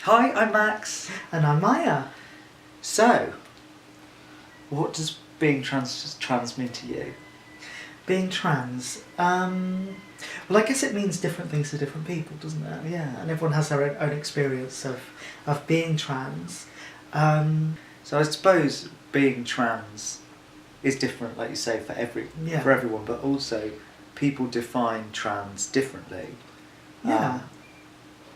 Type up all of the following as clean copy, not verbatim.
Hi, I'm Max. And I'm Maya. So, what does being trans mean to you? Being trans, well, I guess it means different things to different people, doesn't it? Yeah, and everyone has their own experience of being trans. So I suppose being trans is different, like you say, for Yeah. for everyone, but also people define trans differently. Yeah.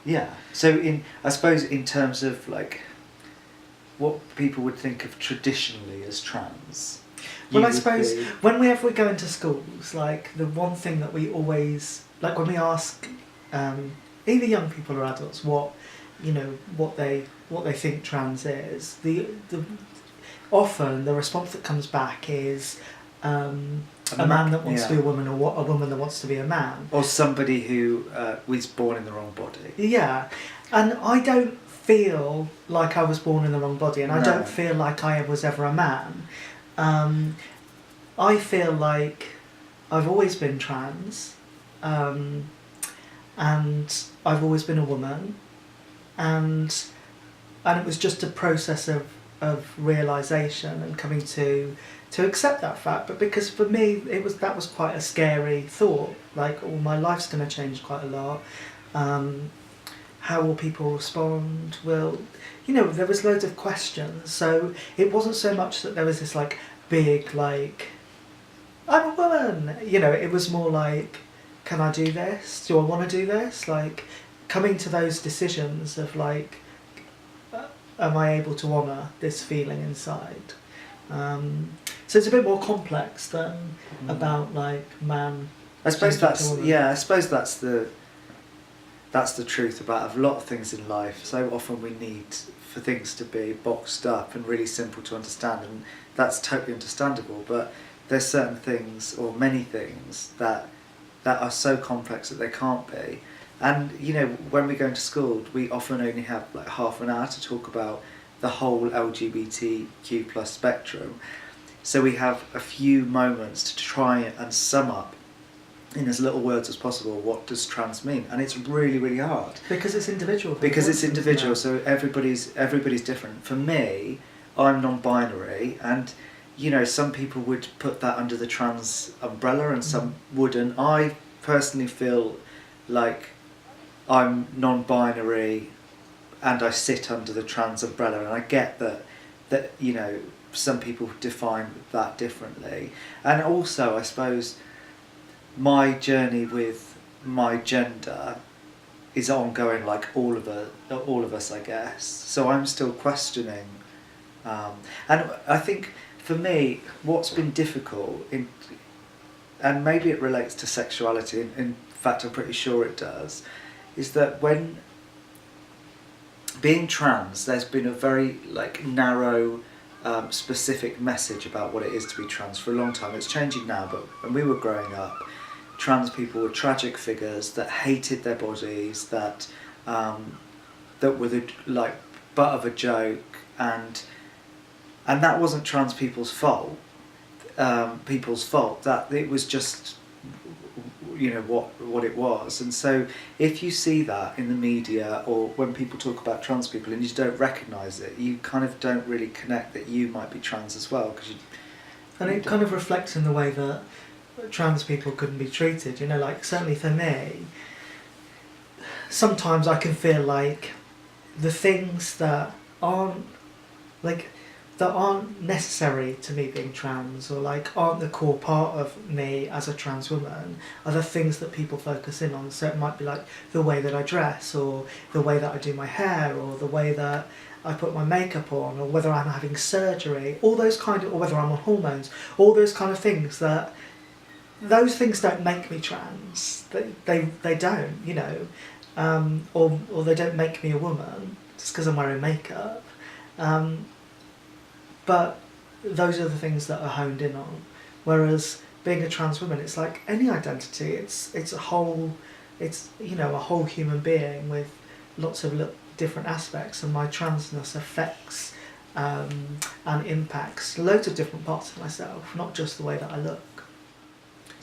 Yeah. So I suppose in terms of like what people would think of traditionally as trans. Well, I suppose whenever we go into schools, like the one thing that we always like when we ask either young people or adults what they think trans is, the often the response that comes back is a man that wants to be a woman, or a woman that wants to be a man, or somebody who was born in the wrong body. Yeah, and I don't feel like I was born in the wrong body, and I don't feel like I was ever a man. I feel like I've always been trans, and I've always been a woman, and it was just a process of realisation and coming to accept that fact. But because for me that was quite a scary thought, like, oh, my life's going to change quite a lot. How will people respond? Well, there was loads of questions, so it wasn't so much that there was this like big like, I'm a woman, it was more like, can I do this? Do I want to do this? Like, coming to those decisions of like, am I able to honour this feeling inside? So it's a bit more complex than about like man. I suppose that's the truth about a lot of things in life. So often we need for things to be boxed up and really simple to understand, and that's totally understandable. But there's certain things, or many things, that are so complex that they can't be. And when we go into school, we often only have like half an hour to talk about the whole LGBTQ plus spectrum. So we have a few moments to try and sum up in as little words as possible what does trans mean, and it's really, really hard because it's individual. So everybody's different. For me, I'm non-binary, and some people would put that under the trans umbrella and some wouldn't. I personally feel like I'm non-binary and I sit under the trans umbrella, and I get that some people define that differently. And also, I suppose my journey with my gender is ongoing, like all of us, I guess. So I'm still questioning, and I think for me, what's been difficult and maybe it relates to sexuality. In fact, I'm pretty sure it does. Is that when being trans, there's been a very like narrow, specific message about what it is to be trans for a long time. It's changing now, but when we were growing up, trans people were tragic figures that hated their bodies, that were the like butt of a joke, and that wasn't trans people's fault. That it was just what it was. And so if you see that in the media or when people talk about trans people and you don't recognise it, you kind of don't really connect that you might be trans as well, and it kind of reflects in the way that trans people couldn't be treated. Like certainly for me, sometimes I can feel like the things that aren't necessary to me being trans, or like aren't the core part of me as a trans woman, are the things that people focus in on. So it might be like the way that I dress, or the way that I do my hair, or the way that I put my makeup on, or whether I'm having surgery, or whether I'm on hormones, all those kind of things. Those things don't make me trans. They don't, or they don't make me a woman just because I'm wearing makeup. But those are the things that are honed in on. Whereas being a trans woman, it's like any identity. It's a whole human being with lots of different aspects, and my transness affects and impacts loads of different parts of myself, not just the way that I look.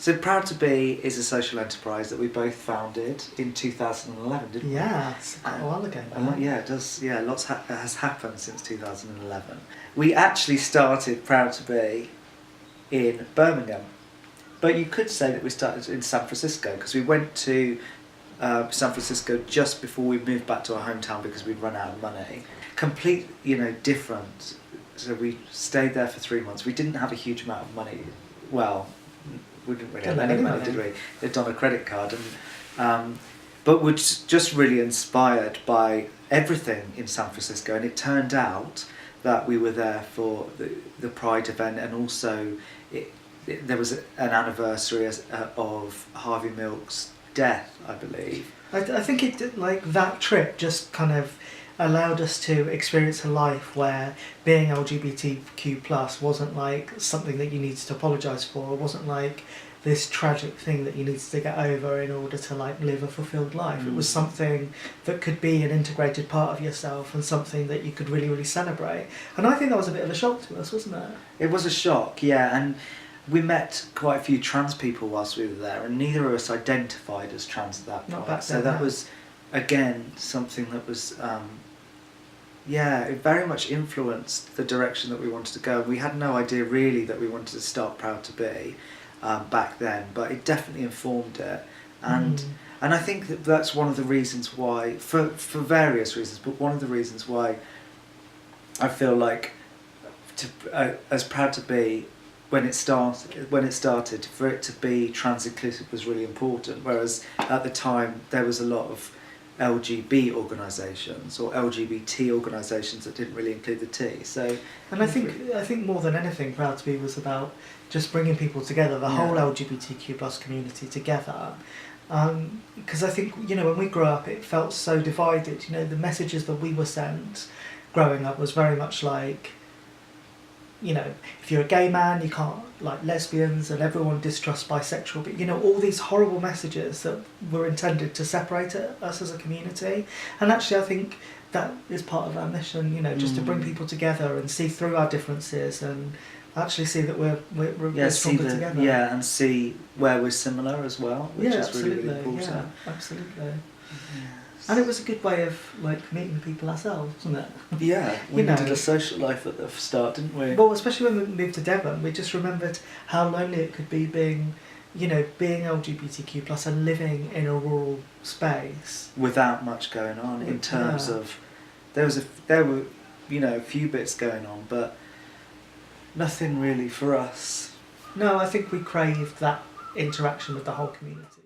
So Proud to Be is a social enterprise that we both founded in 2011, didn't we? Yeah, it's quite a while ago now. Yeah, it does. Yeah, lots has happened since 2011. We actually started Proud to Be in Birmingham, but you could say that we started in San Francisco because we went to San Francisco just before we moved back to our hometown because we'd run out of money. Complete, different. So we stayed there for 3 months. We didn't have a huge amount of money. Well, we didn't really have any money, did we? Lived on a credit card, but we're just really inspired by everything in San Francisco. And it turned out that we were there for the Pride event, and also there was an anniversary of Harvey Milk's death, I believe. I think it did, that trip just kind of allowed us to experience a life where being LGBTQ+ wasn't like something that you needed to apologise for. It wasn't like this tragic thing that you needed to get over in order to live a fulfilled life. It was something that could be an integrated part of yourself and something that you could really, really celebrate. And I think that was a bit of a shock to us, wasn't it? It was a shock, yeah, and we met quite a few trans people whilst we were there, and neither of us identified as trans at that point. Not back so then, that no. was, again, something that was, it very much influenced the direction that we wanted to go. We had no idea really that we wanted to start Proud to Be back then, but it definitely informed it. And I think that's one of the reasons why, for various reasons, but one of the reasons why I feel like as Proud to Be, when it started, for it to be trans inclusive was really important. Whereas at the time there was a lot of LGB organisations or LGBT organisations that didn't really include the T. So, and I think more than anything, Proud to Be was about just bringing people together, the whole LGBTQ+ community together. Because I think when we grew up, it felt so divided. The messages that we were sent growing up was very much like, if you're a gay man, you can't like lesbians, and everyone distrusts bisexual. But all these horrible messages that were intended to separate us as a community. And actually, I think that is part of our mission. Just to bring people together and see through our differences and actually see that we're stronger together. Yeah, and see where we're similar as well, which is really, really important. Yeah, absolutely. And it was a good way of meeting people ourselves, wasn't it? Yeah, we did a social life at the start, didn't we? Well, especially when we moved to Devon, we just remembered how lonely it could be being LGBTQ+ and living in a rural space without much going on in terms of there were a few bits going on, but nothing really for us. No, I think we craved that interaction with the whole community.